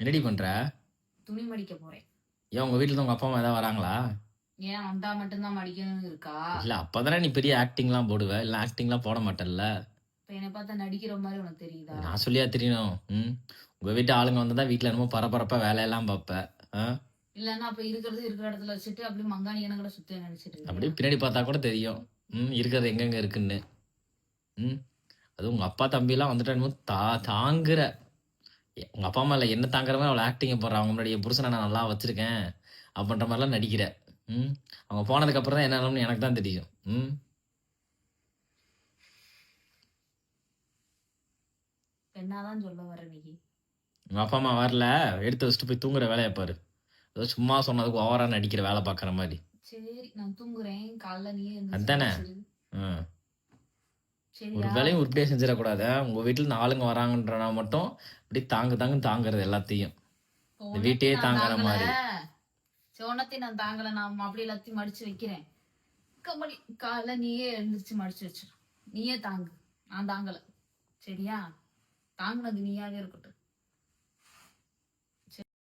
என்னடி பண்ற? துணி மடிக்க போறேன். ஏன் உங்க வீட்ல இருந்து உங்க அப்பா, அம்மா ஏதாவது வராங்களா? ஏன் வந்தா மட்டும்தான் மடிக்கணும்னு இருக்கா? இல்ல அப்பதானே நீ பெரிய ஆக்டிங்லாம் போடுவ. இல்ல ஆக்டிங்லாம் போட மாட்டல்ல. இப்ப என்னை பார்த்தா நடிக்கிற மாதிரி உனக்கு தெரியுதா? நான் சொல்லியா தெரியணும்? உங்க வீட்டு ஆளுங்க வந்தா வீட்ல என்னமோ பரபரப்பா வேலையெல்லாம் பாப்ப. ஆ? இல்லன்னா அப்ப இருக்கிற இடத்துல வச்சுட்டு அப்படியே மங்காணி கணக்குல சுத்த நினைச்சிட்டு இருக்கியா? அப்படியே பின்னாடி பார்த்தா கூட தெரியும். இருக்கிறது எங்கெங்க இருக்குன்னு. ம். அதுவும் உங்க அப்பா, தம்பிலாம் வந்துட்டா என்னமோ தாங்குற. உங்க அப்பா, அம்மா இல்ல என்ன தாங்குற மாரி அவ்வளோ ஆக்டிங்க போடுற. அவங்க முன்னாடி என் புருஷன நான் நல்லா வச்சிருக்கேன். அப்படின்ற மாரிலாம் நடிக்கிற. ம். அவங்க போனதுக்கு அப்புறம் தான் என்ன நிலமன்னு எனக்கு தான் தெரியும். என்னதான் சொல்ல வர நீ? உங்க அப்பா, அம்மா வரல. எடுத்து வச்சுட்டு போய் தூங்குற வேலைய பாரு. ஏதோ சும்மா சொன்னதுக்கு ஓவரா நடிக்கிற வேலை பார்க்குற மாரி. சரி நான் தூங்குறேன். காலைல நீயே எந்திரிச்சு அதானே? மடிச்சிரு. ம். ஒரு சரியா? வேலையும் உருப்படியா செஞ்சிடக்கூடாது. உங்க வீட்ல இருந்து ஆளுங்க வராங்கன்றனா மட்டும் இப்படி தாங்குன்னு தாங்குறது எல்லாத்தையும். இந்த வீட்டையே நான் தாங்குற தாங்கல. மாரி. சோனத்தையும் நான் தாங்கல. நான் அப்படியே எல்லாத்தையும் மடிச்சு வைக்கிறேன். கம்பளி காலைல நீயே எழுந்திரிச்சு மடிச்சு வச்சிரு. நீயே தாங்கு. நான் தாங்கல. சரியா? தாங்குனது நீயாவே இருக்கட்டும்.